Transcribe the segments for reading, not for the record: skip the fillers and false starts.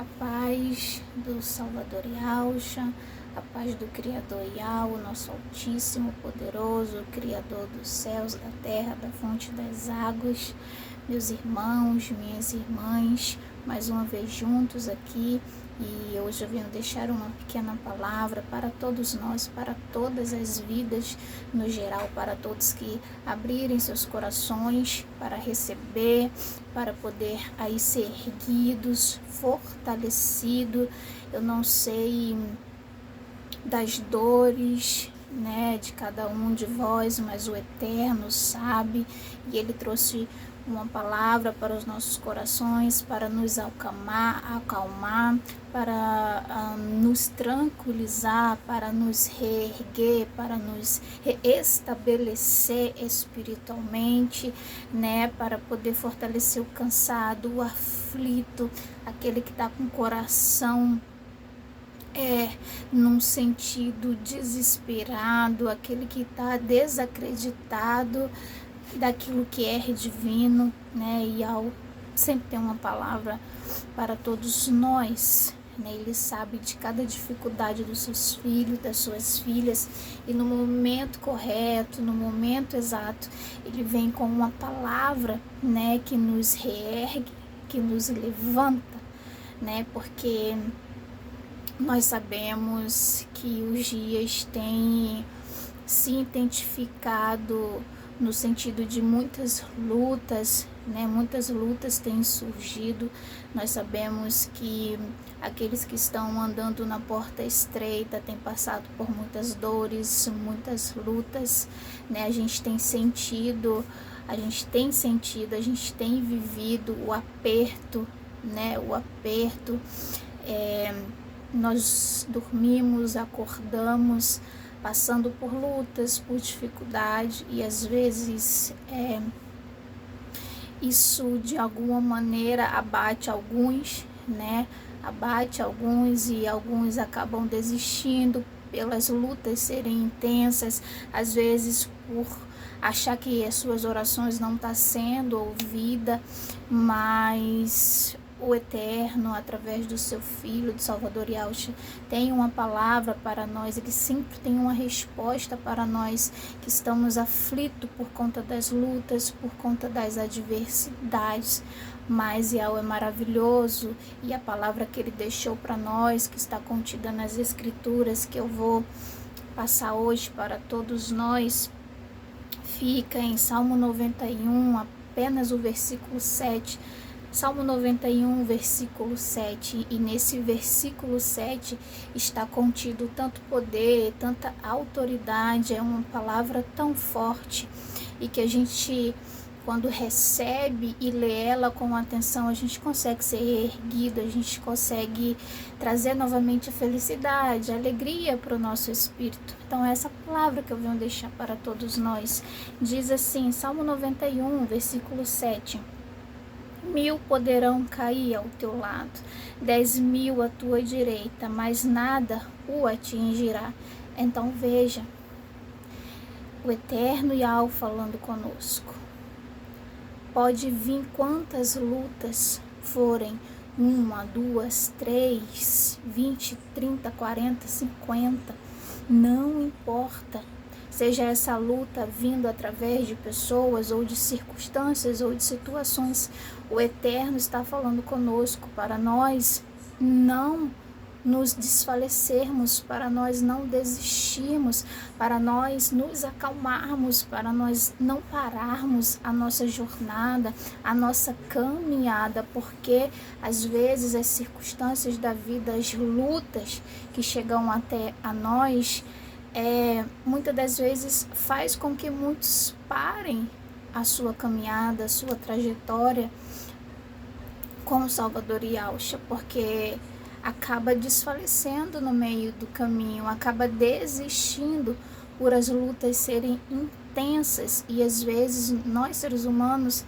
A paz do Salvador Yahshua, a paz do Criador Yahweh, nosso Altíssimo, Poderoso, Criador dos céus, da terra, da fonte das águas. Meus irmãos, minhas irmãs, mais uma vez juntos aqui, e hoje eu venho deixar uma pequena palavra para todos nós, para todas as vidas no geral, para todos que abrirem seus corações para receber, para poder aí ser erguidos, fortalecidos. Eu não sei das dores, né, de cada um de vós, mas o Eterno sabe, e Ele trouxe uma palavra para os nossos corações, para nos acalmar, para nos tranquilizar, para nos reerguer, para nos reestabelecer espiritualmente, né, para poder fortalecer o cansado, o aflito, aquele que está com o coração num sentido desesperado, aquele que está desacreditado daquilo que é divino, né? E ao sempre tem uma palavra para todos nós, né? Ele sabe de cada dificuldade dos seus filhos, das suas filhas, e no momento correto, no momento exato, ele vem com uma palavra, né? Que nos reergue, que nos levanta, né? Porque nós sabemos que os dias têm se intensificado no sentido de muitas lutas, né? Muitas lutas têm surgido. Nós sabemos que aqueles que estão andando na porta estreita têm passado por muitas dores, muitas lutas, né? A gente tem vivido o aperto, né? O aperto. Nós dormimos, acordamos, passando por lutas, por dificuldade, e às vezes isso de alguma maneira abate alguns, né? Abate alguns e alguns acabam desistindo pelas lutas serem intensas, às vezes por achar que as suas orações não estão sendo ouvidas, mas o Eterno, através do seu Filho, do Salvador Yahshua, tem uma palavra para nós. Ele sempre tem uma resposta para nós que estamos aflitos por conta das lutas, por conta das adversidades. Mas Yahweh é maravilhoso, e a palavra que Ele deixou para nós, que está contida nas Escrituras, que eu vou passar hoje para todos nós, fica em Salmo 91, apenas o versículo 7, Salmo 91, versículo 7, e nesse versículo 7 está contido tanto poder, tanta autoridade, é uma palavra tão forte, e que a gente, quando recebe e lê ela com atenção, a gente consegue ser erguido, a gente consegue trazer novamente a felicidade, a alegria para o nosso espírito. Então essa palavra que eu venho deixar para todos nós, diz assim, Salmo 91, versículo 7, 1000 poderão cair ao teu lado, 10.000 à tua direita, mas nada o atingirá. Então veja, o Eterno Yahweh falando conosco. Pode vir quantas lutas forem, 1, 2, 3, 20, 30, 40, 50, não importa. Seja essa luta vindo através de pessoas, ou de circunstâncias, ou de situações, o Eterno está falando conosco para nós não nos desfalecermos, para nós não desistirmos, para nós nos acalmarmos, para nós não pararmos a nossa jornada, a nossa caminhada, porque às vezes as circunstâncias da vida, as lutas que chegam até a nós, muitas das vezes faz com que muitos parem a sua caminhada, a sua trajetória com o Salvador Yahshua, porque acaba desfalecendo no meio do caminho, acaba desistindo por as lutas serem intensas, e às vezes nós seres humanos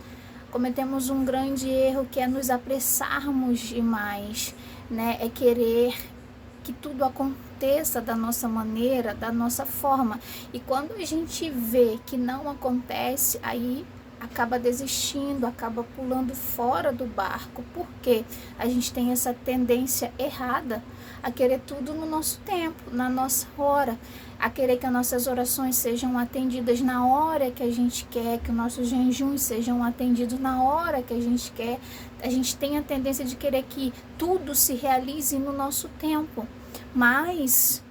cometemos um grande erro, que é nos apressarmos demais, né? É querer que tudo aconteça da nossa maneira, da nossa forma, e quando a gente vê que não acontece, aí acaba desistindo, acaba pulando fora do barco, porque a gente tem essa tendência errada a querer tudo no nosso tempo, na nossa hora, a querer que as nossas orações sejam atendidas na hora que a gente quer, que os nossos jejuns sejam atendidos na hora que a gente quer. A gente tem a tendência de querer que tudo se realize no nosso tempo, mas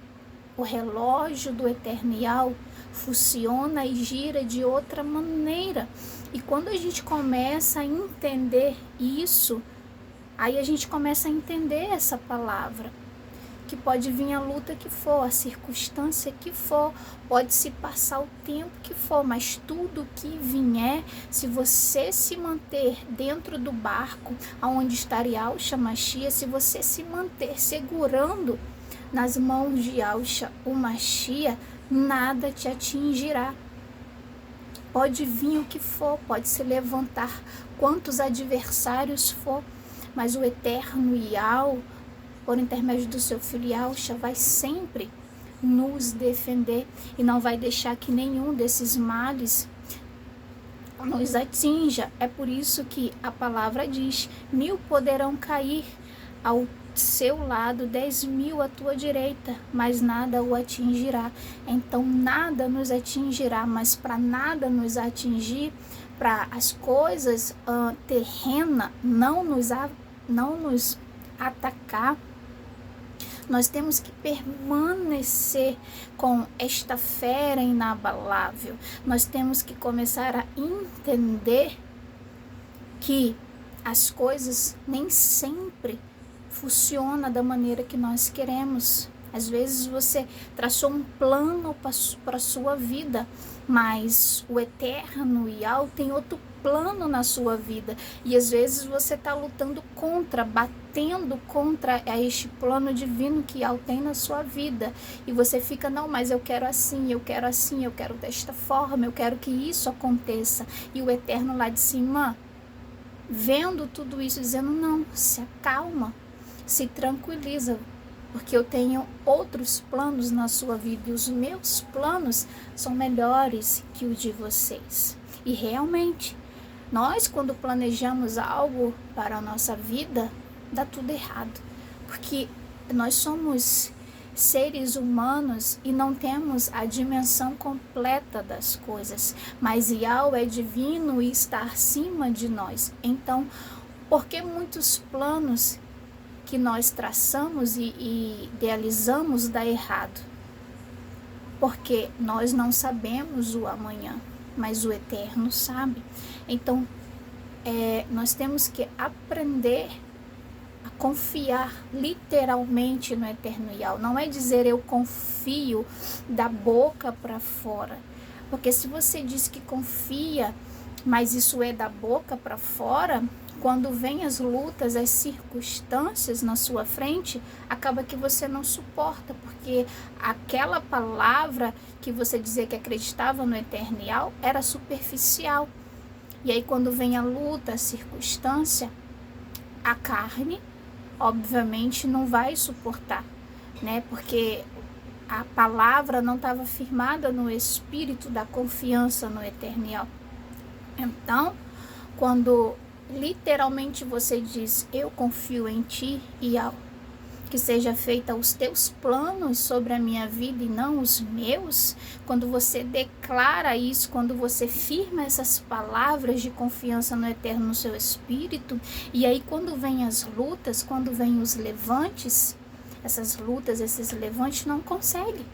o relógio do Eternial funciona e gira de outra maneira. E quando a gente começa a entender isso, aí a gente começa a entender essa palavra. Que pode vir a luta que for, a circunstância que for, pode se passar o tempo que for, mas tudo que vier, se você se manter dentro do barco, aonde está Yahushua Mashiach, se você se manter segurando nas mãos de Yahushua o Mashiach, nada te atingirá. Pode vir o que for, pode se levantar quantos adversários for, mas o eterno Yahushua, por intermédio do seu filho Yahushua, vai sempre nos defender e não vai deixar que nenhum desses males nos atinja. É por isso que a palavra diz: 1000 poderão cair ao seu lado, 10.000 à tua direita, mas nada o atingirá. Então nada nos atingirá, mas para nada nos atingir, para as coisas terrenas não nos atacar, nós temos que permanecer com esta fé inabalável. Nós temos que começar a entender que as coisas nem sempre funcionam da maneira que nós queremos. Às vezes você traçou um plano para a sua vida, mas o eterno Yahushua tem outro plano na sua vida. E às vezes você está lutando contra, batendo contra este plano divino que Yahushua tem na sua vida. E você fica, não, mas eu quero assim, eu quero assim, eu quero desta forma, eu quero que isso aconteça. E o eterno lá de cima, vendo tudo isso, dizendo, não, se acalma, se tranquiliza, porque eu tenho outros planos na sua vida e os meus planos são melhores que os de vocês. E realmente, nós quando planejamos algo para a nossa vida, dá tudo errado, porque nós somos seres humanos e não temos a dimensão completa das coisas, mas Yahushua é divino e está acima de nós. Então, por que muitos planos que nós traçamos e idealizamos dá errado? Porque nós não sabemos o amanhã, mas o Eterno sabe. Então, nós temos que aprender a confiar literalmente no Eterno Yahushua. Não é dizer eu confio da boca para fora, porque se você diz que confia, mas isso é da boca para fora, quando vem as lutas, as circunstâncias na sua frente, acaba que você não suporta, porque aquela palavra que você dizia que acreditava no Eterno Yahushua era superficial. E aí quando vem a luta, a circunstância, a carne, obviamente, não vai suportar, né? Porque a palavra não estava firmada no espírito da confiança no Eterno Yahushua. Então, quando literalmente você diz, eu confio em ti, Yahushua, que seja feita os teus planos sobre a minha vida e não os meus, quando você declara isso, quando você firma essas palavras de confiança no Eterno, no seu espírito, e aí quando vem as lutas, quando vem os levantes, essas lutas, esses levantes não conseguem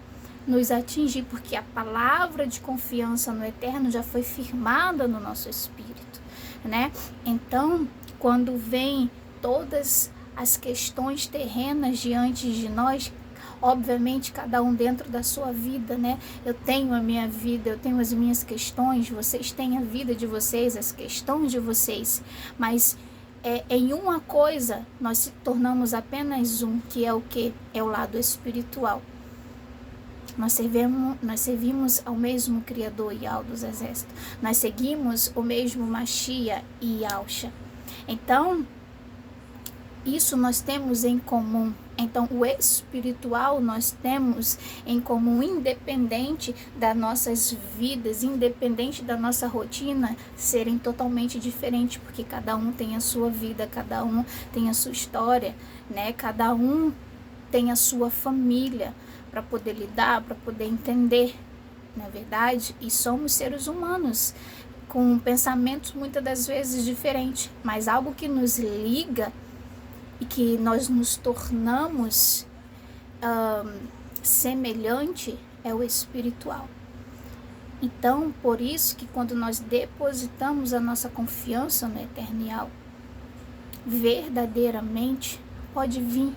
nos atingir, porque a palavra de confiança no Eterno já foi firmada no nosso espírito, né? Então, quando vem todas as questões terrenas diante de nós, obviamente cada um dentro da sua vida, né? Eu tenho a minha vida, eu tenho as minhas questões, vocês têm a vida de vocês, as questões de vocês, mas em uma coisa nós se tornamos apenas um, que é o que? É o lado espiritual. Nós servimos ao mesmo Criador Yahushua dos Exércitos. Nós seguimos o mesmo Mashiach e Yahushua. Então, isso nós temos em comum. Então, o espiritual nós temos em comum, independente das nossas vidas, independente da nossa rotina, serem totalmente diferentes, porque cada um tem a sua vida, cada um tem a sua história, né? Cada um tem a sua família para poder lidar, para poder entender, não é verdade? E somos seres humanos, com pensamentos muitas das vezes diferentes, mas algo que nos liga e que nós nos tornamos semelhante é o espiritual. Então, por isso que quando nós depositamos a nossa confiança no Eternial, verdadeiramente pode vir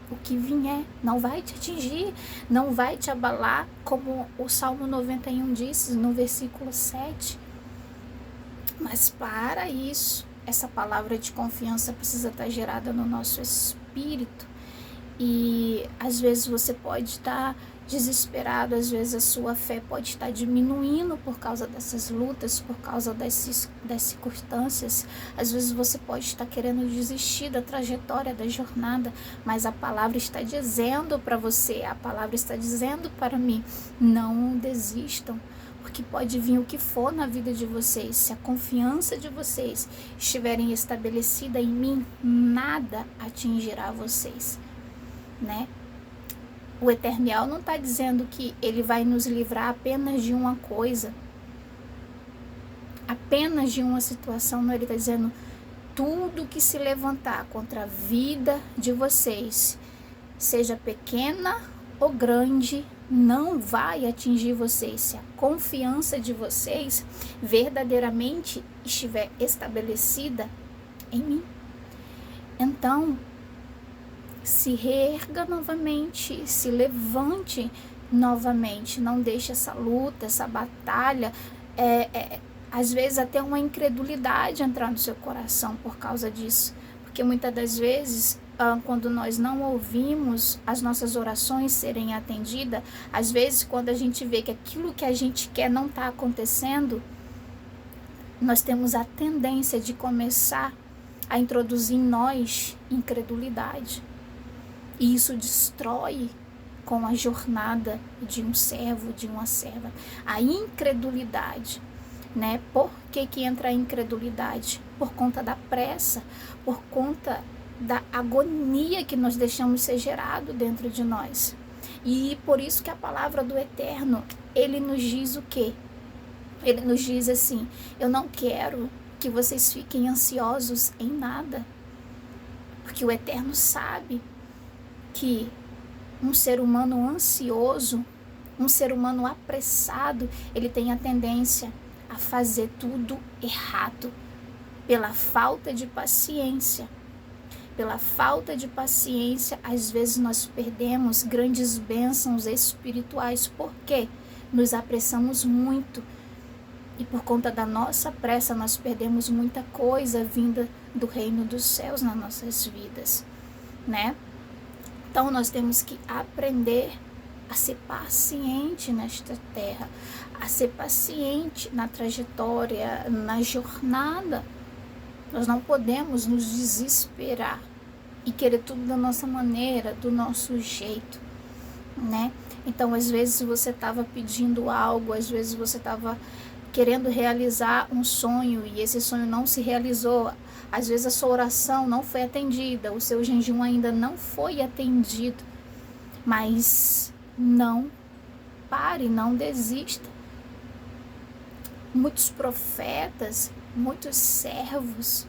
o que vier, não vai te atingir, não vai te abalar, como o Salmo 91 diz no versículo 7. Mas para isso, essa palavra de confiança precisa estar gerada no nosso espírito. E às vezes você pode estar desesperado, às vezes a sua fé pode estar diminuindo por causa dessas lutas, por causa das circunstâncias. Às vezes você pode estar querendo desistir da trajetória, da jornada, mas a palavra está dizendo para você, a palavra está dizendo para mim, não desistam. Porque pode vir o que for na vida de vocês, se a confiança de vocês estiverem estabelecida em mim, nada atingirá vocês, né? O Eternial não está dizendo que ele vai nos livrar apenas de uma coisa, apenas de uma situação, não, ele está dizendo tudo que se levantar contra a vida de vocês, seja pequena ou grande, não vai atingir vocês se a confiança de vocês verdadeiramente estiver estabelecida em mim. Então, se reerga novamente, se levante novamente, não deixe essa luta, essa batalha, às vezes até uma incredulidade entrar no seu coração por causa disso, porque muitas das vezes quando nós não ouvimos as nossas orações serem atendidas, às vezes quando a gente vê que aquilo que a gente quer não está acontecendo, nós temos a tendência de começar a introduzir em nós incredulidade. E isso destrói com a jornada de um servo, de uma serva. A incredulidade, né? Por que entra a incredulidade? Por conta da pressa, por conta da agonia que nós deixamos ser gerado dentro de nós. E por isso que a palavra do Eterno, ele nos diz o quê? Ele nos diz assim, eu não quero que vocês fiquem ansiosos em nada, porque o Eterno sabe que um ser humano ansioso, um ser humano apressado, ele tem a tendência a fazer tudo errado, pela falta de paciência. Pela falta de paciência, às vezes nós perdemos grandes bênçãos espirituais, porque nos apressamos muito. E por conta da nossa pressa, nós perdemos muita coisa vinda do reino dos céus nas nossas vidas, né? Então, nós temos que aprender a ser paciente nesta terra, a ser paciente na trajetória, na jornada. Nós não podemos nos desesperar e querer tudo da nossa maneira, do nosso jeito, né? Então, às vezes você estava pedindo algo, às vezes você estava querendo realizar um sonho e esse sonho não se realizou. Às vezes a sua oração não foi atendida, o seu jejum ainda não foi atendido. Mas não pare, não desista. Muitos profetas, muitos servos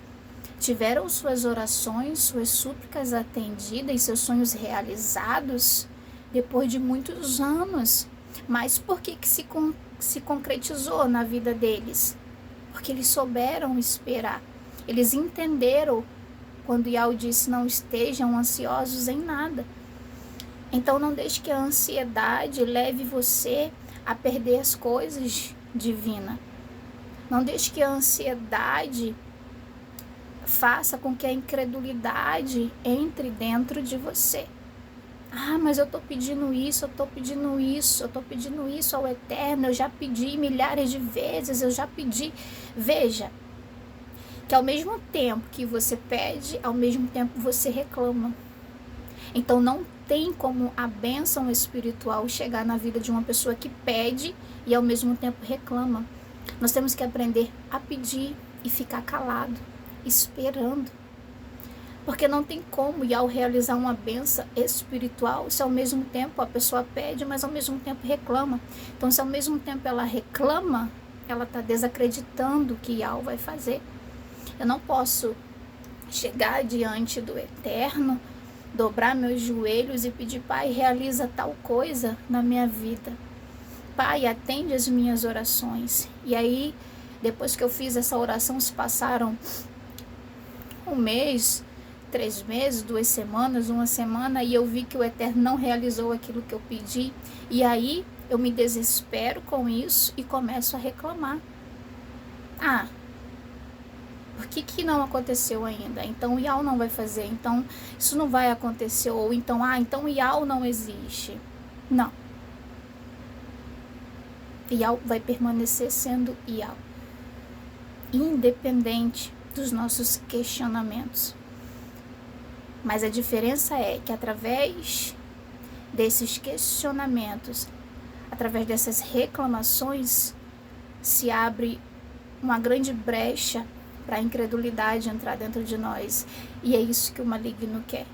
tiveram suas orações, suas súplicas atendidas e seus sonhos realizados depois de muitos anos. Mas por que se concretizou na vida deles? Porque eles souberam esperar. Eles entenderam quando Yahweh disse, não estejam ansiosos em nada. Então não deixe que a ansiedade leve você a perder as coisas divinas. Não deixe que a ansiedade faça com que a incredulidade entre dentro de você. Ah, mas eu estou pedindo isso, eu estou pedindo isso, eu estou pedindo isso ao Eterno, eu já pedi milhares de vezes, eu já pedi. Veja, que ao mesmo tempo que você pede, ao mesmo tempo você reclama. Então não tem como a bênção espiritual chegar na vida de uma pessoa que pede e ao mesmo tempo reclama. Nós temos que aprender a pedir e ficar calado, esperando. Porque não tem como, e ao realizar uma bênção espiritual, se ao mesmo tempo a pessoa pede, mas ao mesmo tempo reclama. Então, se ao mesmo tempo ela reclama, ela está desacreditando o que Yahweh vai fazer. Eu não posso chegar diante do Eterno, dobrar meus joelhos e pedir: Pai, realiza tal coisa na minha vida. Pai, atende as minhas orações. E aí, depois que eu fiz essa oração, se passaram um mês, 3 meses, 2 semanas, 1 semana, e eu vi que o Eterno não realizou aquilo que eu pedi. E aí eu me desespero com isso e começo a reclamar. Por que não aconteceu ainda? Então o Yahweh não vai fazer, então isso não vai acontecer, ou então, então o Yahweh não existe. Não. Yahweh vai permanecer sendo Yahweh, independente dos nossos questionamentos. Mas a diferença é que através desses questionamentos, através dessas reclamações, se abre uma grande brecha para a incredulidade entrar dentro de nós. E é isso que o maligno quer.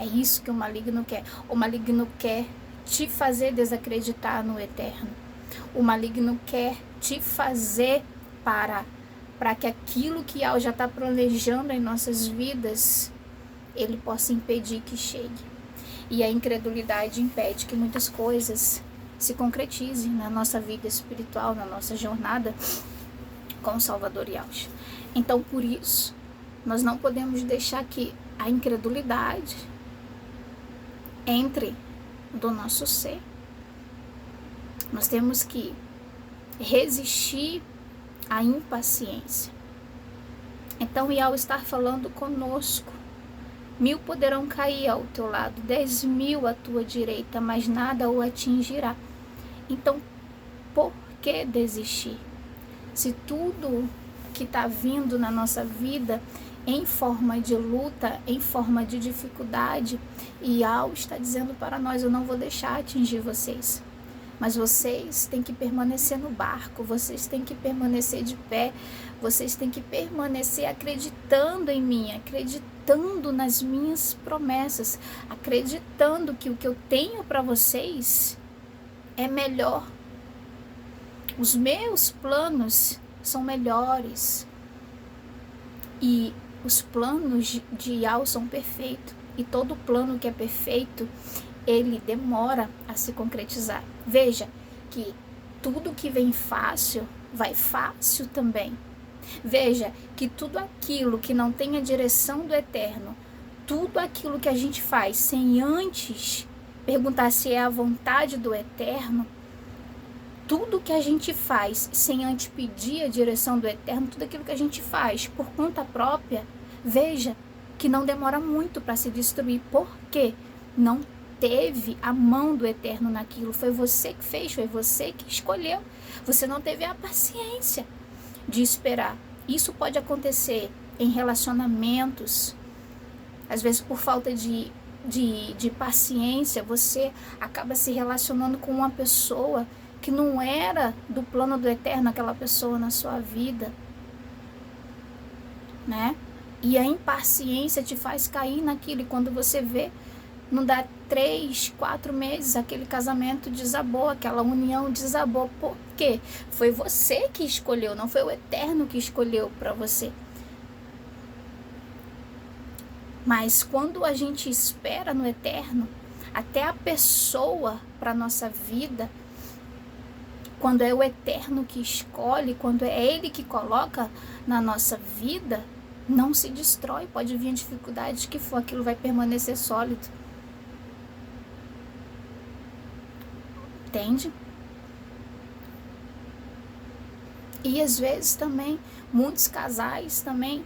É isso que o maligno quer. O maligno quer te fazer desacreditar no Eterno. O maligno quer te fazer parar, para que aquilo que Yahweh já está planejando em nossas vidas, ele possa impedir que chegue. E a incredulidade impede que muitas coisas se concretizem na nossa vida espiritual, na nossa jornada com o Salvador Yahweh. Então, por isso, nós não podemos deixar que a incredulidade entre do nosso ser. Nós temos que resistir à impaciência. Então, Yahweh está falando conosco: 1000 poderão cair ao teu lado, 10.000 à tua direita, mas nada o atingirá. Então, por que desistir? Se tudo que está vindo na nossa vida em forma de luta, em forma de dificuldade, e Yahweh está dizendo para nós: eu não vou deixar atingir vocês. Mas vocês têm que permanecer no barco, vocês têm que permanecer de pé, vocês têm que permanecer acreditando em mim, acreditando nas minhas promessas, acreditando que o que eu tenho para vocês é melhor. Os meus planos são melhores. E os planos de Yahweh são perfeitos. E todo plano que é perfeito, ele demora a se concretizar. Veja que tudo que vem fácil, vai fácil também. Veja que tudo aquilo que não tem a direção do Eterno, tudo aquilo que a gente faz sem antes perguntar se é a vontade do Eterno, tudo que a gente faz sem antes pedir a direção do Eterno, tudo aquilo que a gente faz por conta própria, veja que não demora muito para se destruir. Por quê? Não teve a mão do Eterno naquilo. Foi você que fez, foi você que escolheu. Você não teve a paciência de esperar. Isso pode acontecer em relacionamentos. Às vezes, por falta de paciência, você acaba se relacionando com uma pessoa que não era do plano do Eterno, aquela pessoa na sua vida, né? E a impaciência te faz cair naquilo. E quando você vê, não dá 3, 4 meses, aquele casamento desabou, aquela união desabou. Por quê? Foi você que escolheu, não foi o Eterno que escolheu para você. Mas quando a gente espera no Eterno, até a pessoa para nossa vida, quando é o Eterno que escolhe, quando é Ele que coloca na nossa vida, não se destrói. Pode vir a dificuldade que for, aquilo vai permanecer sólido. Entende? E às vezes também, muitos casais também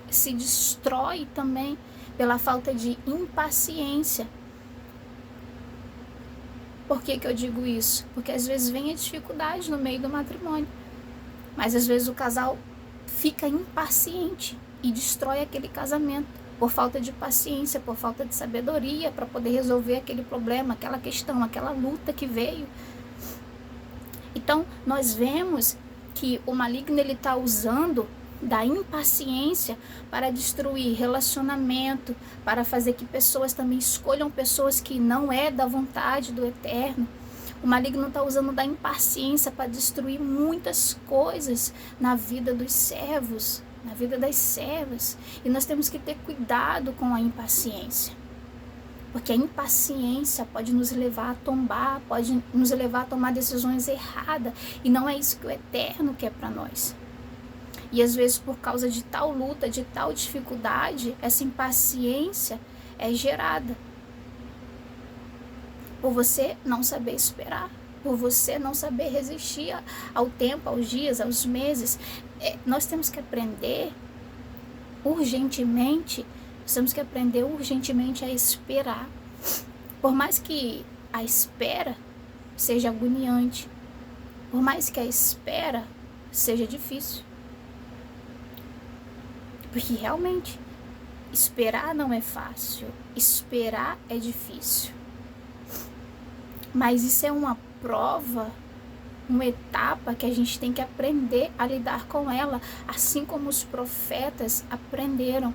se destrói também pela falta de impaciência. Por que eu digo isso? Porque às vezes vem a dificuldade no meio do matrimônio, mas às vezes o casal fica impaciente e destrói aquele casamento. por falta de paciência, por falta de sabedoria para poder resolver aquele problema, aquela questão, aquela luta que veio. Então, nós vemos que o maligno ele está usando da impaciência para destruir relacionamento, para fazer que pessoas também escolham pessoas que não é da vontade do Eterno. O maligno está usando da impaciência para destruir muitas coisas na vida dos servos, na vida das servas. E nós temos que ter cuidado com a impaciência. Porque a impaciência pode nos levar a tombar, pode nos levar a tomar decisões erradas. E não é isso que o Eterno quer para nós. E às vezes por causa de tal luta, de tal dificuldade, essa impaciência é gerada. Por você não saber esperar, por você não saber resistir ao tempo, aos dias, aos meses. Nós temos que aprender urgentemente, a esperar. Por mais que a espera seja agoniante, por mais que a espera seja difícil. Porque realmente, esperar não é fácil, esperar é difícil. Mas isso é uma prova, uma etapa que a gente tem que aprender a lidar com ela, assim como os profetas aprenderam.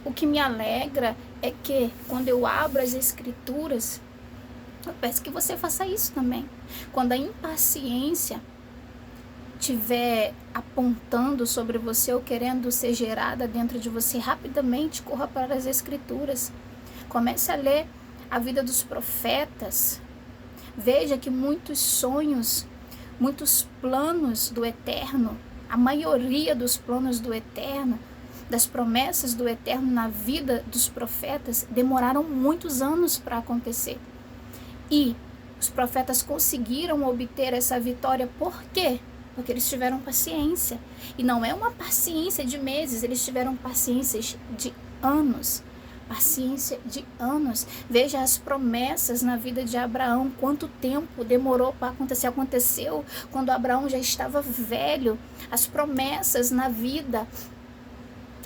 O que me alegra é que quando eu abro as escrituras, eu peço que você faça isso também. Quando a impaciência estiver apontando sobre você ou querendo ser gerada dentro de você, rapidamente corra para as escrituras. Comece a ler a vida dos profetas. Veja que muitos sonhos, muitos planos do Eterno, a maioria dos planos do Eterno, das promessas do Eterno na vida dos profetas, demoraram muitos anos para acontecer. E os profetas conseguiram obter essa vitória. Por quê? Porque eles tiveram paciência. E não é uma paciência de meses, eles tiveram paciências de anos. Paciência de anos. Veja as promessas na vida de Abraão, quanto tempo demorou para acontecer. Aconteceu quando Abraão já estava velho. As promessas na vida,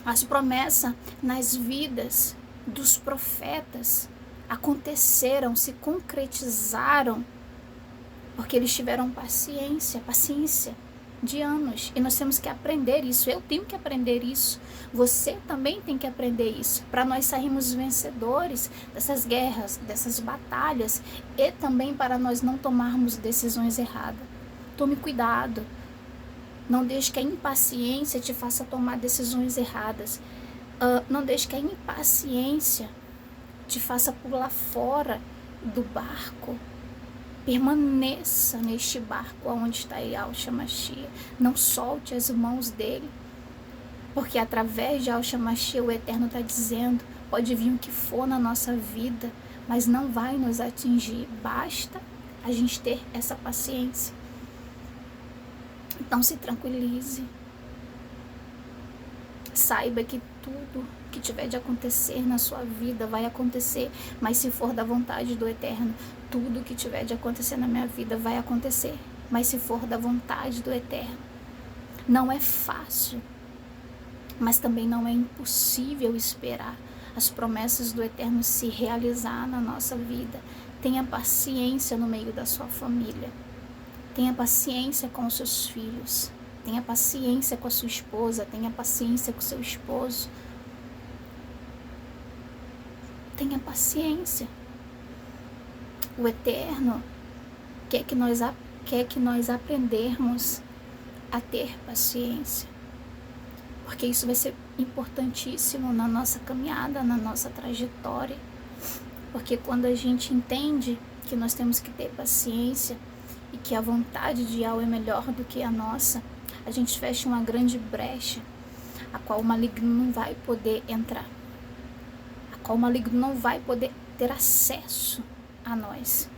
as promessas nas vidas dos profetas aconteceram, se concretizaram, porque eles tiveram paciência de anos. E nós temos que aprender isso. Eu tenho que aprender isso. Você também tem que aprender isso, para nós sairmos vencedores dessas guerras, dessas batalhas, e também para nós não tomarmos decisões erradas. Tome cuidado. Não deixe que a impaciência te faça tomar decisões erradas. Não deixe que a impaciência te faça pular fora do barco. Permaneça neste barco onde está Yahushua Mashiach. Não solte as mãos dele. Porque através de Yahushua Mashiach o Eterno está dizendo, pode vir o que for na nossa vida, mas não vai nos atingir. Basta a gente ter essa paciência. Então se tranquilize. Saiba que tudo que tiver de acontecer na sua vida vai acontecer, mas se for da vontade do Eterno, tudo que tiver de acontecer na minha vida vai acontecer, mas se for da vontade do Eterno. Não é fácil, mas também não é impossível esperar as promessas do Eterno se realizar na nossa vida. Tenha paciência no meio da sua família. Tenha paciência com os seus filhos. Tenha paciência com a sua esposa. Tenha paciência com o seu esposo. Tenha paciência. O Eterno quer que nós aprendermos a ter paciência. Porque isso vai ser importantíssimo na nossa caminhada, na nossa trajetória. Porque quando a gente entende que nós temos que ter paciência e que a vontade de Yahweh é melhor do que a nossa, a gente fecha uma grande brecha, a qual o maligno não vai poder entrar, a qual o maligno não vai poder ter acesso a nós.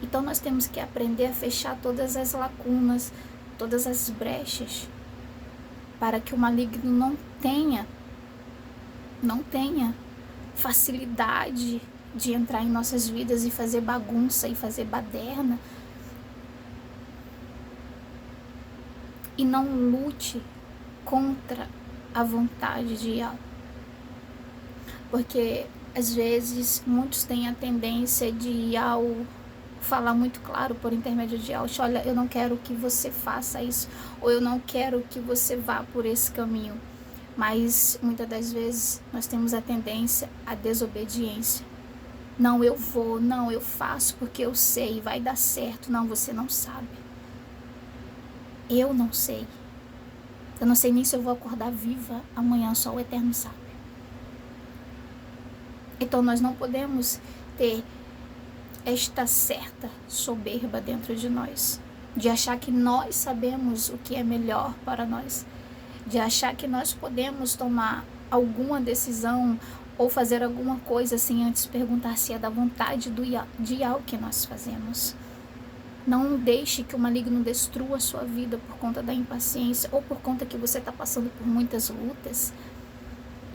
Então nós temos que aprender a fechar todas as lacunas, todas as brechas, para que o maligno não tenha facilidade de entrar em nossas vidas e fazer bagunça e fazer baderna. E não lute contra a vontade de Yahweh. Porque às vezes muitos têm a tendência de Yahweh falar muito claro por intermédio de Yahweh: olha, eu não quero que você faça isso, ou eu não quero que você vá por esse caminho. Mas muitas das vezes nós temos a tendência à desobediência. Não, eu vou, não, eu faço porque eu sei, vai dar certo. Não, você não sabe. Eu não sei. Eu não sei nem se eu vou acordar viva amanhã, só o Eterno sabe. Então nós não podemos ter esta certa soberba dentro de nós, de achar que nós sabemos o que é melhor para nós, de achar que nós podemos tomar alguma decisão ou fazer alguma coisa sem antes perguntar se é da vontade de Yahweh que nós fazemos. Não deixe que o maligno destrua a sua vida por conta da impaciência, ou por conta que você está passando por muitas lutas,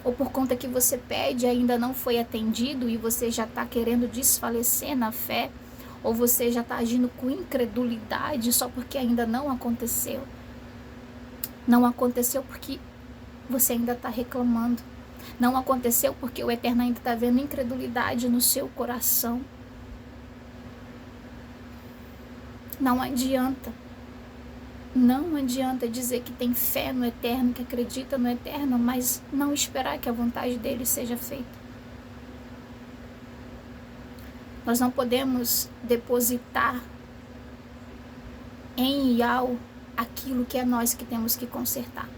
ou por conta que você pede e ainda não foi atendido e você já está querendo desfalecer na fé, ou você já está agindo com incredulidade só porque ainda não aconteceu. Não aconteceu porque você ainda está reclamando. Não aconteceu porque o Eterno ainda está vendo incredulidade no seu coração. Não adianta. Não adianta dizer que tem fé no Eterno, que acredita no Eterno, mas não esperar que a vontade dele seja feita. Nós não podemos depositar em Yahweh aquilo que é nós que temos que consertar.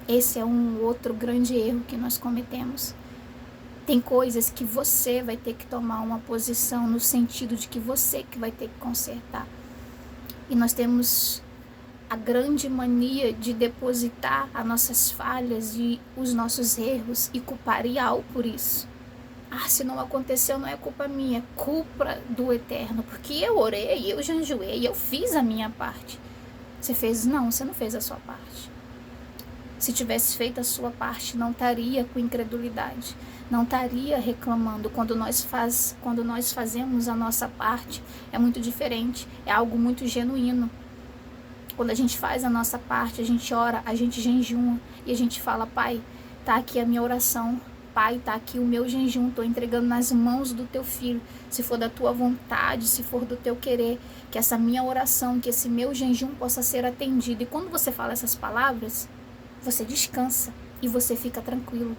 Esse é um outro grande erro que nós cometemos. Tem coisas que você vai ter que tomar uma posição no sentido de que você que vai ter que consertar. E nós temos a grande mania de depositar as nossas falhas e os nossos erros e culpar Yahweh por isso. Se não aconteceu, não é culpa minha, é culpa do Eterno, porque eu orei, eu jejuei, eu fiz a minha parte. Você fez? Não, você não fez a sua parte. Se tivesse feito a sua parte, não estaria com incredulidade, não estaria reclamando. Quando nós fazemos a nossa parte, é muito diferente, é algo muito genuíno. Quando a gente faz a nossa parte, a gente ora, a gente jejuma e a gente fala: Pai, tá aqui a minha oração. Pai, tá aqui o meu jejum, tô entregando nas mãos do teu filho. Se for da tua vontade, se for do teu querer, que essa minha oração, que esse meu jejum possa ser atendido. E quando você fala essas palavras, você descansa e você fica tranquilo.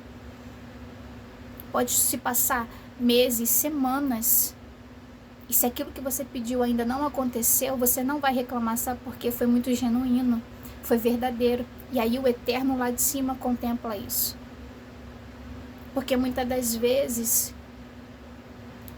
Pode se passar meses, semanas, e se aquilo que você pediu ainda não aconteceu, você não vai reclamar, sabe? Porque foi muito genuíno, foi verdadeiro. E aí o Eterno lá de cima contempla isso. Porque muitas das vezes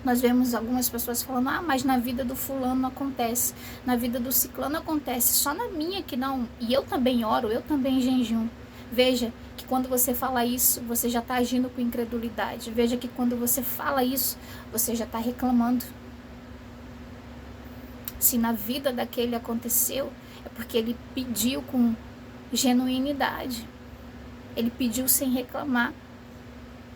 nós vemos algumas pessoas falando: mas na vida do fulano acontece, na vida do ciclano acontece, só na minha que não. E eu também oro, eu também jejuo. Veja que quando você fala isso, você já está agindo com incredulidade. Veja que quando você fala isso, você já está reclamando. Se na vida daquele aconteceu, é porque ele pediu com genuinidade. Ele pediu sem reclamar.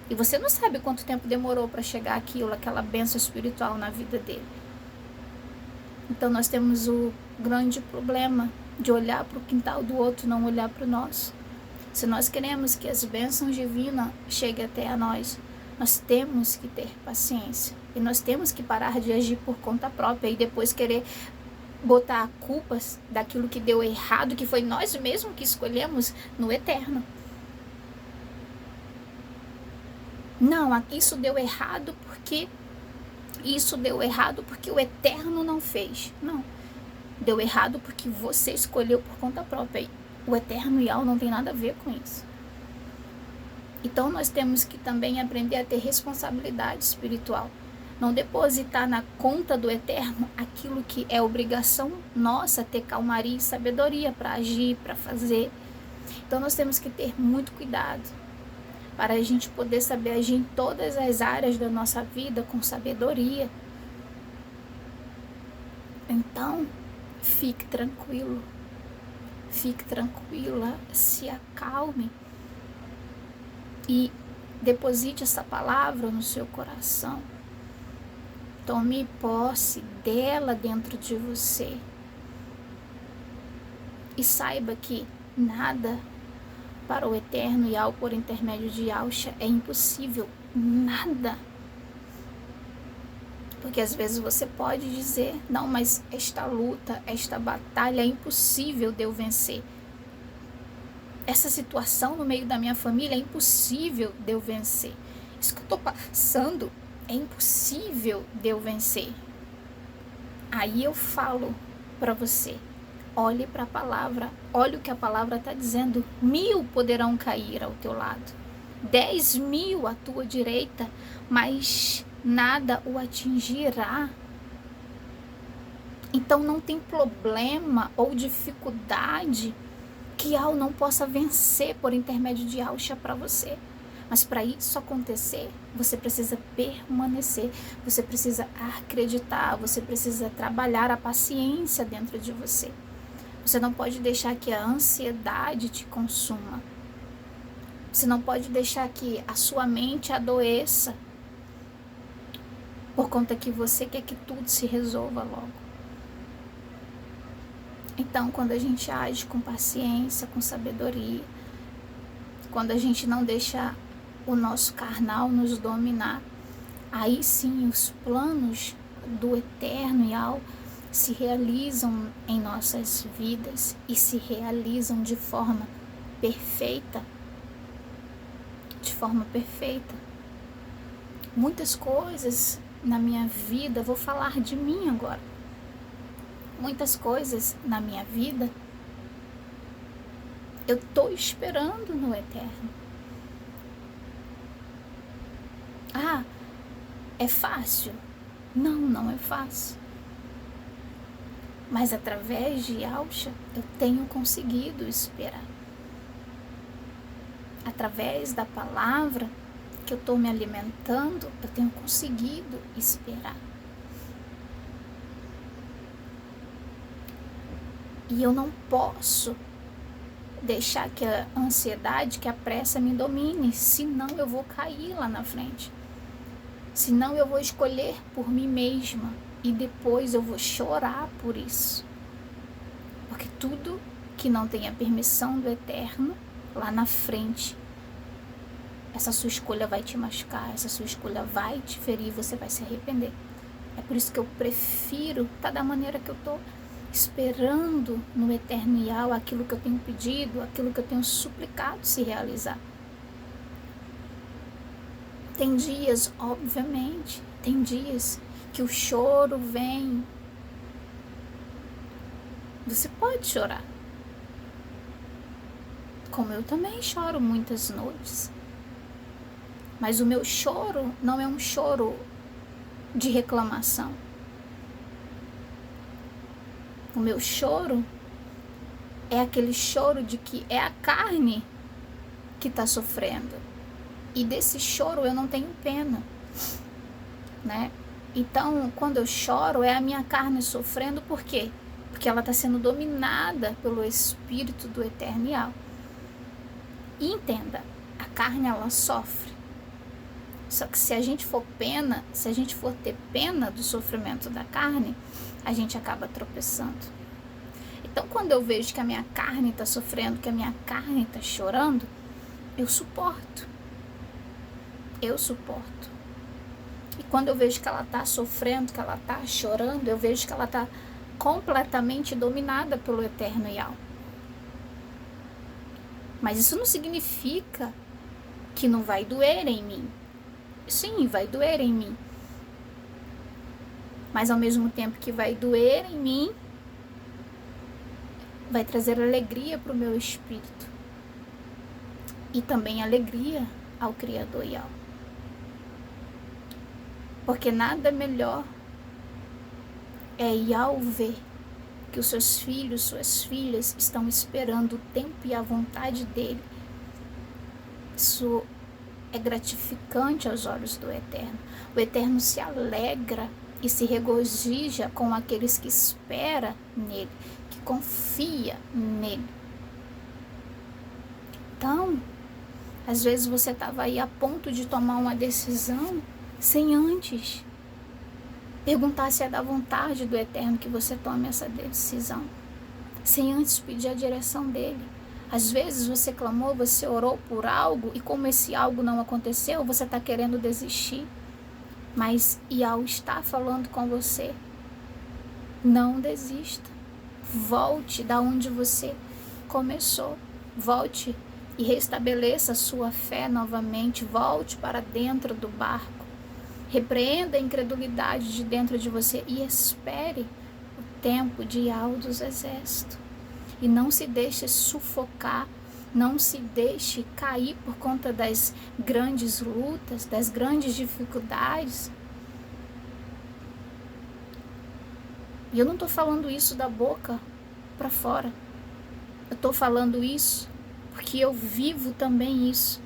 E você não sabe quanto tempo demorou para chegar aquela bênção espiritual na vida dele. Então nós temos o grande problema de olhar para o quintal do outro, não olhar para o nosso. Se nós queremos que as bênçãos divinas cheguem até a nós, nós temos que ter paciência. E nós temos que parar de agir por conta própria e depois querer botar a culpa daquilo que deu errado, que foi nós mesmos que escolhemos, no Eterno. Não, isso deu errado porque o Eterno não fez. Não, deu errado porque você escolheu por conta própria. O Eterno e Yahweh não tem nada a ver com isso. Então nós temos que também aprender a ter responsabilidade espiritual. Não depositar na conta do Eterno aquilo que é obrigação nossa, ter calmaria e sabedoria para agir, para fazer. Então nós temos que ter muito cuidado para a gente poder saber agir em todas as áreas da nossa vida com sabedoria. Então, fique tranquilo, fique tranquila, se acalme e deposite essa palavra no seu coração. Tome posse dela dentro de você. E saiba que Nada para o Eterno e ao por intermédio de Yahshua é impossível. Nada. Porque às vezes você pode dizer, não, mas esta luta, esta batalha é impossível de eu vencer. Essa situação no meio da minha família é impossível de eu vencer. Isso que eu estou passando é impossível de eu vencer. Aí eu falo para você, olhe para a palavra, olhe o que a palavra está dizendo. 1000 poderão cair ao teu lado, 10.000 à tua direita, mas nada o atingirá. Então não tem problema ou dificuldade que Yahweh não possa vencer por intermédio de Yahshua para você. Mas para isso acontecer, você precisa permanecer, você precisa acreditar, você precisa trabalhar a paciência dentro de você. Você não pode deixar que a ansiedade te consuma. Você não pode deixar que a sua mente adoeça por conta que você quer que tudo se resolva logo. Então, quando a gente age com paciência, com sabedoria, quando a gente não deixa o nosso carnal nos dominar, aí sim os planos do Eterno Yahweh se realizam em nossas vidas e se realizam de forma perfeita. De forma perfeita. Muitas coisas na minha vida, vou falar de mim agora. Muitas coisas na minha vida eu estou esperando no Eterno. Ah, é fácil? Não, não é fácil. Mas através de Yahshua eu tenho conseguido esperar. Através da palavra que eu estou me alimentando, eu tenho conseguido esperar. E eu não posso deixar que a ansiedade, que a pressa me domine, senão eu vou cair lá na frente. Senão eu vou escolher por mim mesma e depois eu vou chorar por isso. Porque tudo que não tem a permissão do Eterno, lá na frente, essa sua escolha vai te machucar, essa sua escolha vai te ferir, você vai se arrepender. É por isso que eu prefiro estar da maneira que eu estou, esperando no Eterno Yahweh aquilo que eu tenho pedido, aquilo que eu tenho suplicado se realizar. Tem dias, obviamente, tem dias que o choro vem. Você pode chorar. Como eu também choro muitas noites. Mas o meu choro não é um choro de reclamação. O meu choro é aquele choro de que é a carne que está sofrendo. E desse choro eu não tenho pena, né? Então, quando eu choro, é a minha carne sofrendo, por quê? Porque ela está sendo dominada pelo Espírito do Eterno Yahweh. E entenda, a carne ela sofre. Só que se a gente for ter pena do sofrimento da carne, a gente acaba tropeçando. Então, quando eu vejo que a minha carne está sofrendo, que a minha carne está chorando, eu suporto. Eu suporto. E quando eu vejo que ela está sofrendo, que ela está chorando, eu vejo que ela está completamente dominada pelo Eterno Yahweh. Mas isso não significa que não vai doer em mim. Sim, vai doer em mim. Mas ao mesmo tempo que vai doer em mim, vai trazer alegria para o meu espírito. E também alegria ao Criador Yahweh. Porque nada melhor é Yahweh ver que os seus filhos, suas filhas estão esperando o tempo e a vontade dele. Isso é gratificante aos olhos do Eterno. O Eterno se alegra e se regozija com aqueles que esperam nele, que confia nele. Então, às vezes você estava aí a ponto de tomar uma decisão sem antes perguntar se é da vontade do Eterno que você tome essa decisão, sem antes pedir a direção dele. Às vezes você clamou, você orou por algo e como esse algo não aconteceu, você está querendo desistir. Mas Yahweh está falando com você. Não desista. Volte da onde você começou. Volte e restabeleça a sua fé novamente. Volte para dentro do barco. Repreenda a incredulidade de dentro de você e espere o tempo de Yahweh dos exércitos. E não se deixe sufocar, não se deixe cair por conta das grandes lutas, das grandes dificuldades. E eu não estou falando isso da boca para fora. Eu estou falando isso porque eu vivo também isso.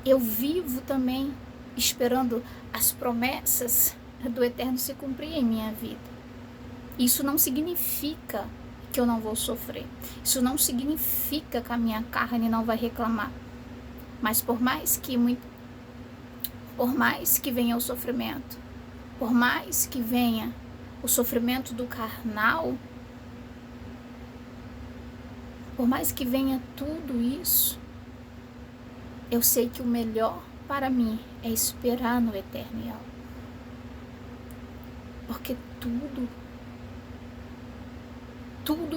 Eu vivo também esperando as promessas do Eterno se cumprir em minha vida. Isso não significa que eu não vou sofrer. Isso não significa que a minha carne não vai reclamar. Mas por mais que venha o sofrimento, por mais que venha o sofrimento do carnal, por mais que venha tudo isso, eu sei que o melhor para mim é esperar no Eterno Yahweh. Porque tudo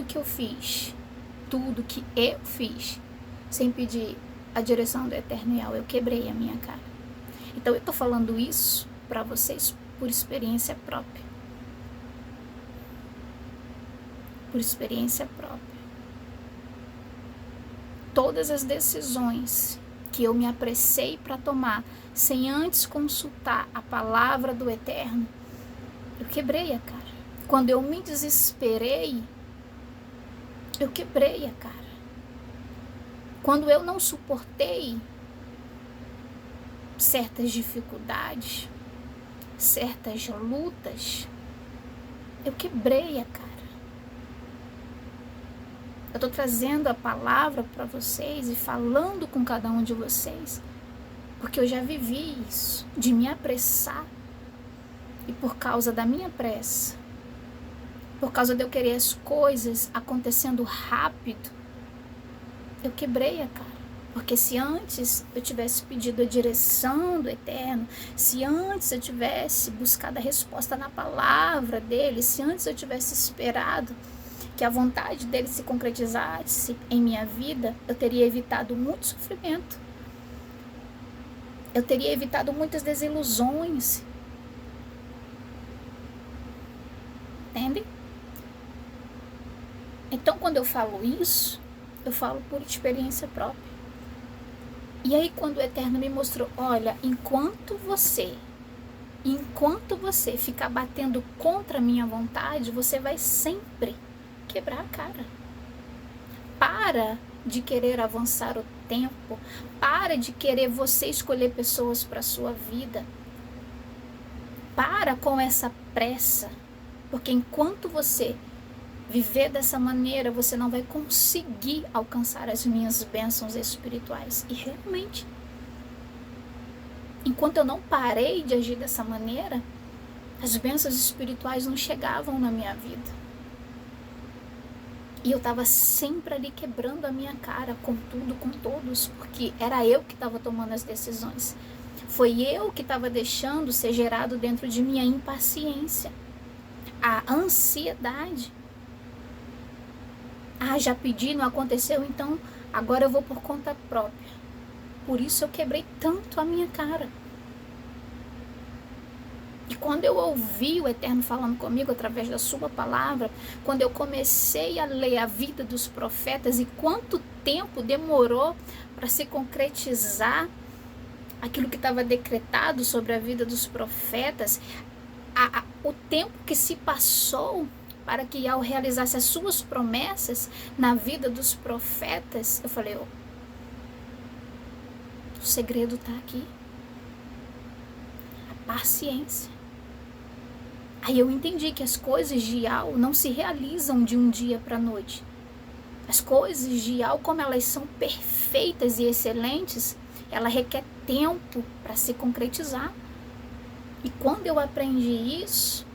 que eu fiz, tudo que eu fiz, sem pedir a direção do Eterno Yahweh, eu quebrei a minha cara. Então eu tô falando isso para vocês por experiência própria. Por experiência própria. Todas as decisões que eu me apressei para tomar, sem antes consultar a palavra do Eterno, eu quebrei a cara. Quando eu me desesperei, eu quebrei a cara. Quando eu não suportei certas dificuldades, certas lutas, eu quebrei a cara. Eu estou trazendo a palavra para vocês e falando com cada um de vocês, porque eu já vivi isso, de me apressar. E por causa da minha pressa, por causa de eu querer as coisas acontecendo rápido, eu quebrei a cara. Porque se antes eu tivesse pedido a direção do Eterno, se antes eu tivesse buscado a resposta na palavra dele, se antes eu tivesse esperado que a vontade dele se concretizasse em minha vida, eu teria evitado muito sofrimento. Eu teria evitado muitas desilusões. Entende? Então, quando eu falo isso, eu falo por experiência própria. E aí, quando o Eterno me mostrou, olha, enquanto você ficar batendo contra a minha vontade, você vai sempre quebrar a cara. Para de querer avançar o tempo. Para de querer você escolher pessoas para a sua vida. Para com essa pressa. Porque enquanto você viver dessa maneira, você não vai conseguir alcançar as minhas bênçãos espirituais. E realmente, enquanto eu não parei de agir dessa maneira, as bênçãos espirituais não chegavam na minha vida. E eu estava sempre ali quebrando a minha cara com tudo, com todos, porque era eu que estava tomando as decisões. Foi eu que estava deixando ser gerado dentro de mim a impaciência, a ansiedade. Ah, já pedi, não aconteceu, então agora eu vou por conta própria. Por isso eu quebrei tanto a minha cara. E quando eu ouvi o Eterno falando comigo através da sua palavra, quando eu comecei a ler a vida dos profetas e quanto tempo demorou para se concretizar aquilo que estava decretado sobre a vida dos profetas, o tempo que se passou para que ao realizasse as suas promessas na vida dos profetas, eu falei, o segredo está aqui. A paciência. Aí eu entendi que as coisas de Yahweh não se realizam de um dia para a noite. As coisas de Yahweh, como elas são perfeitas e excelentes, ela requer tempo para se concretizar. E quando eu aprendi isso,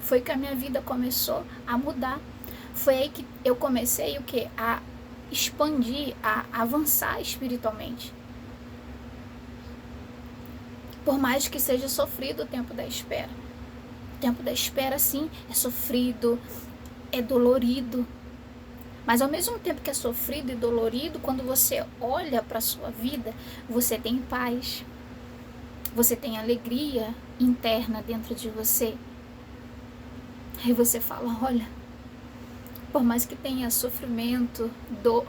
foi que a minha vida começou a mudar. Foi aí que eu comecei o quê? A expandir, a avançar espiritualmente. Por mais que seja sofrido o tempo da espera. O tempo da espera, sim, é sofrido, é dolorido. Mas ao mesmo tempo que é sofrido e dolorido, quando você olha para a sua vida, você tem paz. Você tem alegria interna dentro de você. Aí você fala, olha, por mais que tenha sofrimento, dor,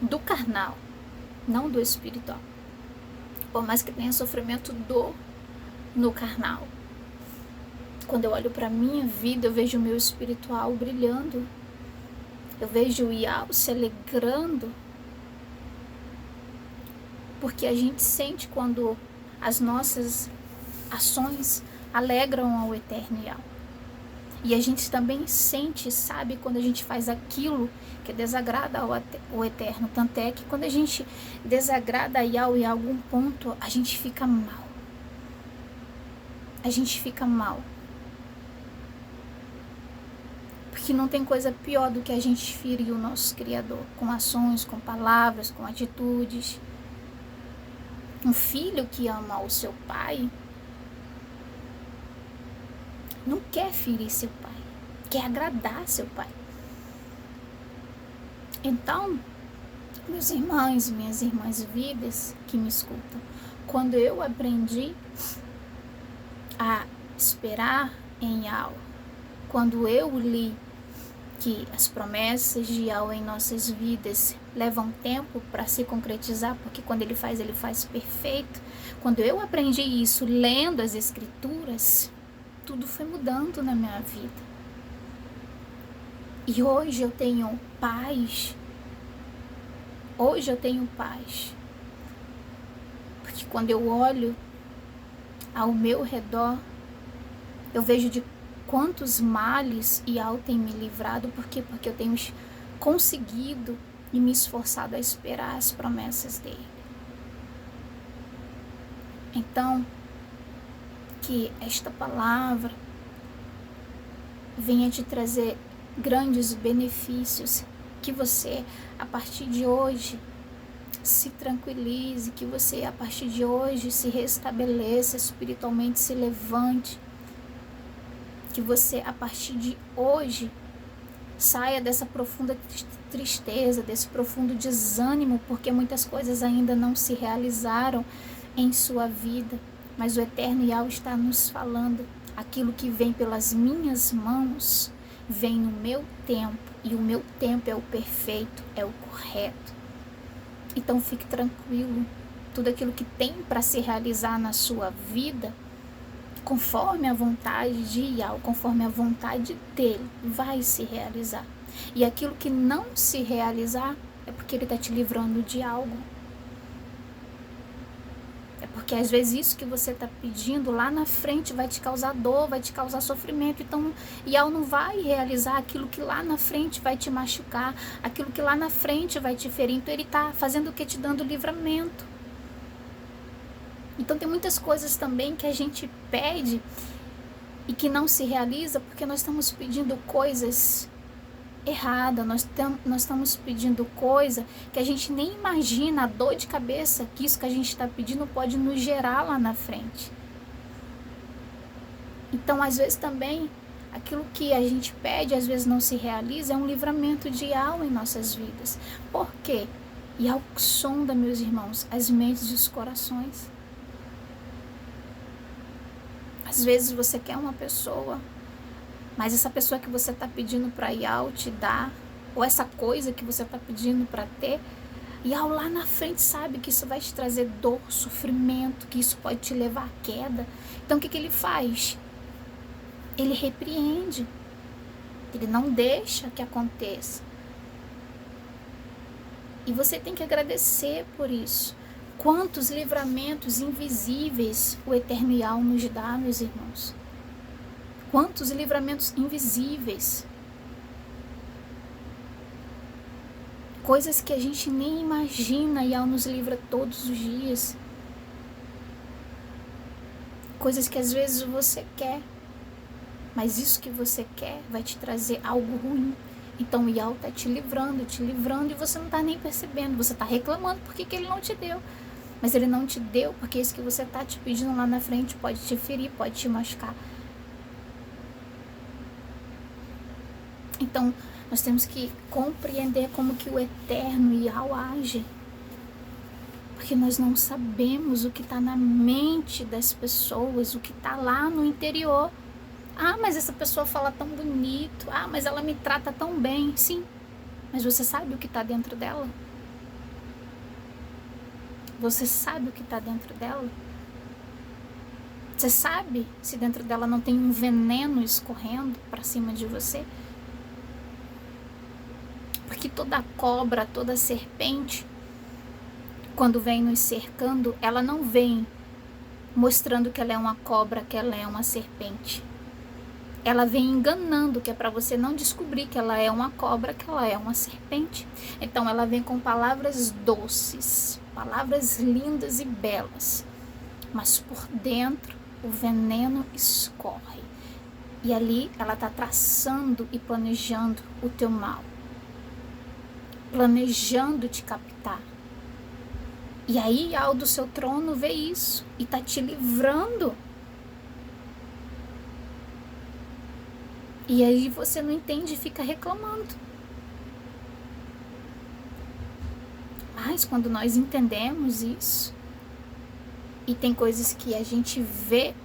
do carnal, não do espiritual. Por mais que tenha sofrimento, dor no carnal. Quando eu olho para a minha vida, eu vejo o meu espiritual brilhando. Eu vejo o Iau se alegrando. Porque a gente sente quando as nossas ações alegram ao eterno Iau. E a gente também sente, sabe, quando a gente faz aquilo que desagrada ao eterno. Tanto é que quando a gente desagrada a Iau em algum ponto, a gente fica mal. A gente fica mal. Porque não tem coisa pior do que a gente ferir o nosso Criador. Com ações, com palavras, com atitudes. Um filho que ama o seu pai não quer ferir seu pai, quer agradar seu pai. Então, meus irmãos e minhas irmãs vidas que me escutam, quando eu aprendi a esperar em Yahweh, quando eu li que as promessas de Yahweh em nossas vidas levam tempo para se concretizar, porque quando ele faz perfeito. Quando eu aprendi isso lendo as escrituras, tudo foi mudando na minha vida. E hoje eu tenho paz. Hoje eu tenho paz. Porque quando eu olho ao meu redor, eu vejo de quantos males Yahweh tem me livrado. Por quê? Porque eu tenho conseguido e me esforçado a esperar as promessas dele. Então, que esta palavra venha te trazer grandes benefícios, que você, a partir de hoje, se tranquilize, que você, a partir de hoje, se restabeleça espiritualmente, se levante, que você, a partir de hoje, saia dessa profunda tristeza, desse profundo desânimo, porque muitas coisas ainda não se realizaram em sua vida. Mas o eterno Yahweh está nos falando, aquilo que vem pelas minhas mãos, vem no meu tempo, e o meu tempo é o perfeito, é o correto. Então fique tranquilo, tudo aquilo que tem para se realizar na sua vida, conforme a vontade de Yahweh, conforme a vontade dele, vai se realizar. E aquilo que não se realizar, é porque ele está te livrando de algo. É porque às vezes isso que você está pedindo lá na frente vai te causar dor, vai te causar sofrimento. Então, Yahweh não vai realizar aquilo que lá na frente vai te machucar, aquilo que lá na frente vai te ferir. Então, ele está fazendo o que? Te dando livramento. Então, tem muitas coisas também que a gente pede e que não se realiza porque nós estamos pedindo coisas erradas, nós estamos pedindo coisa que a gente nem imagina a dor de cabeça que isso que a gente está pedindo pode nos gerar lá na frente. Então, às vezes também, aquilo que a gente pede, às vezes não se realiza, é um livramento de alma em nossas vidas. Por quê? E ao sonda, meus irmãos, as mentes e os corações. Às vezes você quer uma pessoa, mas essa pessoa que você está pedindo para Yahweh te dar, ou essa coisa que você está pedindo para ter, Yahweh lá na frente sabe que isso vai te trazer dor, sofrimento, que isso pode te levar à queda. Então o que ele faz? Ele repreende, ele não deixa que aconteça. E você tem que agradecer por isso. Quantos livramentos invisíveis o eterno Yahweh nos dá, meus irmãos. Quantos livramentos invisíveis. Coisas que a gente nem imagina, Yahweh nos livra todos os dias. Coisas que às vezes você quer, mas isso que você quer vai te trazer algo ruim. Então o Yao está te livrando, e você não está nem percebendo. Você está reclamando porque que ele não te deu. Mas ele não te deu porque isso que você está te pedindo lá na frente pode te ferir, pode te machucar. Então nós temos que compreender como que o eterno Yao age. Porque nós não sabemos o que está na mente das pessoas, o que está lá no interior. Ah, mas essa pessoa fala tão bonito. Ah, mas ela me trata tão bem. Sim, mas você sabe o que está dentro dela? Você sabe o que está dentro dela? Você sabe se dentro dela não tem um veneno escorrendo para cima de você? Porque toda cobra, toda serpente, quando vem nos cercando, ela não vem mostrando que ela é uma cobra, que ela é uma serpente. Ela vem enganando, que é para você não descobrir que ela é uma cobra, que ela é uma serpente. Então ela vem com palavras doces, palavras lindas e belas, mas por dentro o veneno escorre. E ali ela está traçando e planejando o teu mal, planejando te captar. E aí Yao do seu trono vê isso e está te livrando. E aí você não entende e fica reclamando. Mas quando nós entendemos isso, e tem coisas que a gente vê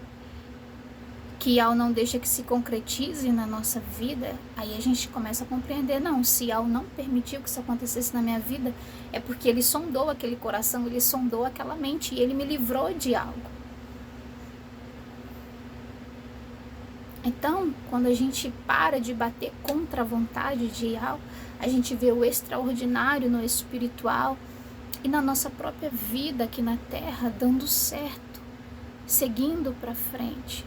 que Yao não deixa que se concretize na nossa vida, aí a gente começa a compreender, não, se Yao não permitiu que isso acontecesse na minha vida, é porque ele sondou aquele coração, ele sondou aquela mente e ele me livrou de algo. Então, quando a gente para de bater contra a vontade de Yao, a gente vê o extraordinário no espiritual e na nossa própria vida aqui na Terra dando certo, seguindo para frente.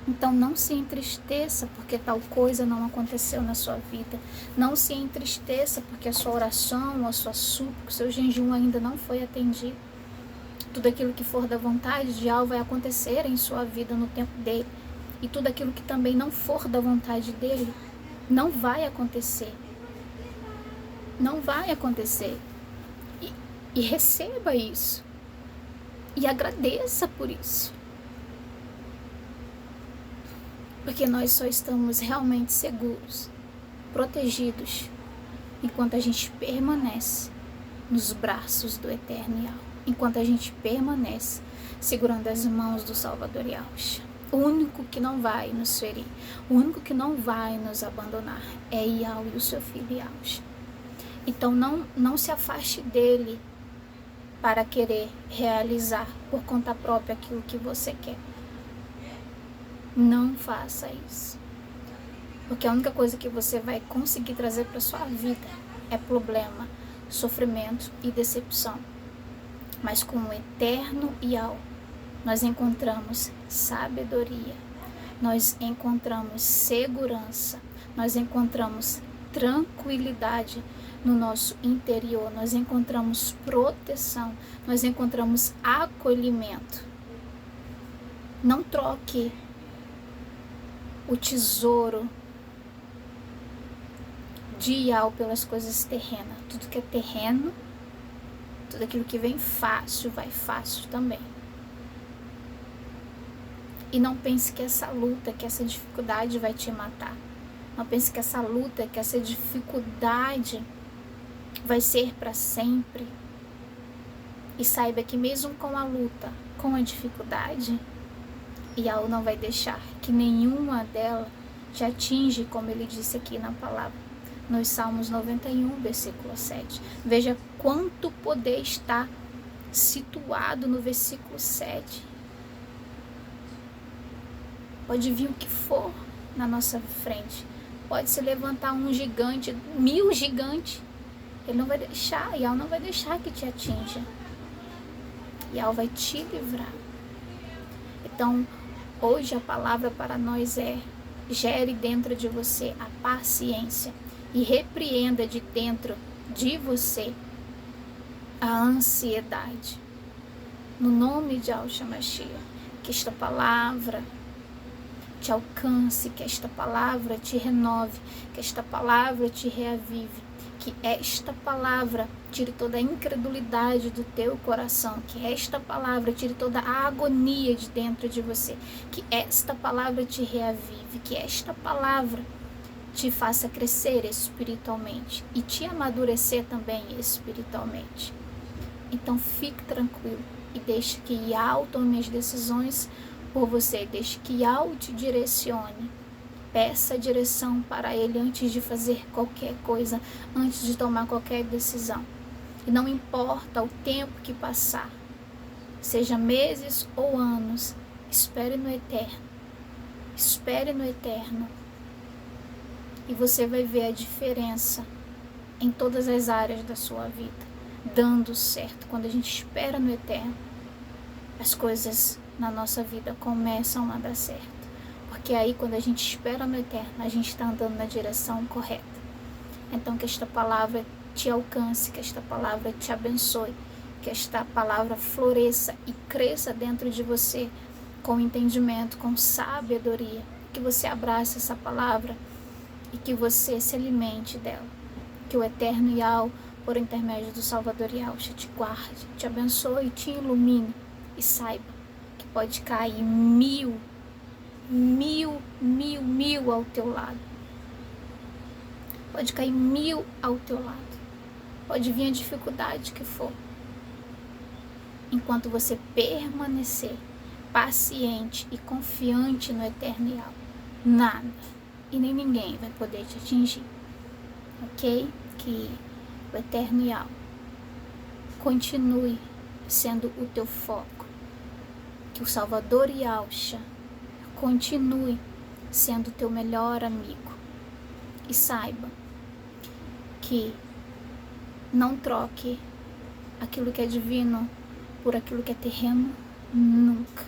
Então não se entristeça porque tal coisa não aconteceu na sua vida. Não se entristeça porque a sua oração, a sua súplica, o seu jejum ainda não foi atendido. Tudo aquilo que for da vontade de Yao vai acontecer em sua vida no tempo dele. E tudo aquilo que também não for da vontade dele, não vai acontecer. Não vai acontecer. E receba isso. E agradeça por isso. Porque nós só estamos realmente seguros, protegidos, enquanto a gente permanece nos braços do eterno Yao. Enquanto a gente permanece segurando as mãos do Salvador Yahshua. O único que não vai nos ferir, o único que não vai nos abandonar é Yao e o seu filho Yahshua. Então não se afaste dele para querer realizar por conta própria aquilo que você quer. Não faça isso. Porque a única coisa que você vai conseguir trazer para sua vida é problema, sofrimento e decepção. Mas com o eterno Yao, nós encontramos sabedoria, nós encontramos segurança, nós encontramos tranquilidade no nosso interior, nós encontramos proteção, nós encontramos acolhimento. Não troque o tesouro de Yao pelas coisas terrenas. Tudo que é terreno, tudo aquilo que vem fácil, vai fácil também. E não pense que essa luta, que essa dificuldade vai te matar. Não pense que essa luta, que essa dificuldade vai ser para sempre. E saiba que mesmo com a luta, com a dificuldade, Yao não vai deixar que nenhuma delas te atinge, como ele disse aqui na palavra. Nos Salmos 91, versículo 7. Veja quanto poder está situado no versículo 7. Pode vir o que for na nossa frente. Pode se levantar um gigante, 1000 gigantes. Ele não vai deixar, Yao não vai deixar que te atinja. Yao vai te livrar. Então, hoje a palavra para nós é: gere dentro de você a paciência e repreenda de dentro de você a ansiedade. No nome de Yahshua Mashiach, que esta palavra te alcance, que esta palavra te renove, que esta palavra te reavive, que esta palavra tire toda a incredulidade do teu coração, que esta palavra tire toda a agonia de dentro de você, que esta palavra te reavive, que esta palavra te faça crescer espiritualmente e te amadurecer também espiritualmente. Então fique tranquilo e deixe que Yahweh tome as decisões por você, deixe que Yahweh te direcione. Peça direção para Ele antes de fazer qualquer coisa, antes de tomar qualquer decisão. E não importa o tempo que passar, seja meses ou anos, espere no eterno. Espere no eterno. E você vai ver a diferença em todas as áreas da sua vida, dando certo. Quando a gente espera no eterno, as coisas na nossa vida começam a dar certo. Porque aí, quando a gente espera no eterno, a gente está andando na direção correta. Então, que esta palavra te alcance, que esta palavra te abençoe, que esta palavra floresça e cresça dentro de você com entendimento, com sabedoria. Que você abrace essa palavra e que você se alimente dela. Que o eterno Yahweh, por intermédio do Salvador Yahweh, te guarde, te abençoe, te ilumine e saiba que pode cair mil ao teu lado. Pode cair 1000 ao teu lado. Pode vir a dificuldade que for. Enquanto você permanecer paciente e confiante no eterno Yahweh, nada e nem ninguém vai poder te atingir. Ok? Que o eterno Yahweh continue sendo o teu foco. Que o Salvador Yahshua continue sendo o teu melhor amigo. E saiba que não troque aquilo que é divino por aquilo que é terreno, nunca.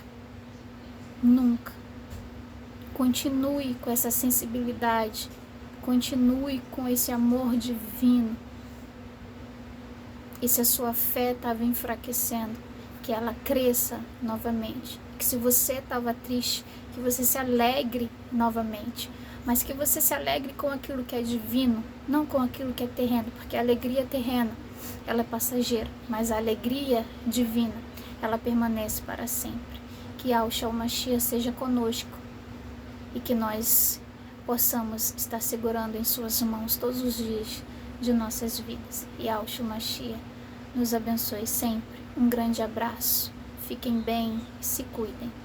Nunca. Continue com essa sensibilidade, continue com esse amor divino. E se a sua fé estava enfraquecendo, que ela cresça novamente. Que se você estava triste, que você se alegre novamente. Mas que você se alegre com aquilo que é divino, não com aquilo que é terreno. Porque a alegria terrena, ela é passageira. Mas a alegria divina, ela permanece para sempre. Que Yahshua Mashiach seja conosco. E que nós possamos estar segurando em suas mãos todos os dias de nossas vidas. E Yahshua Mashiach nos abençoe sempre. Um grande abraço. Fiquem bem e se cuidem.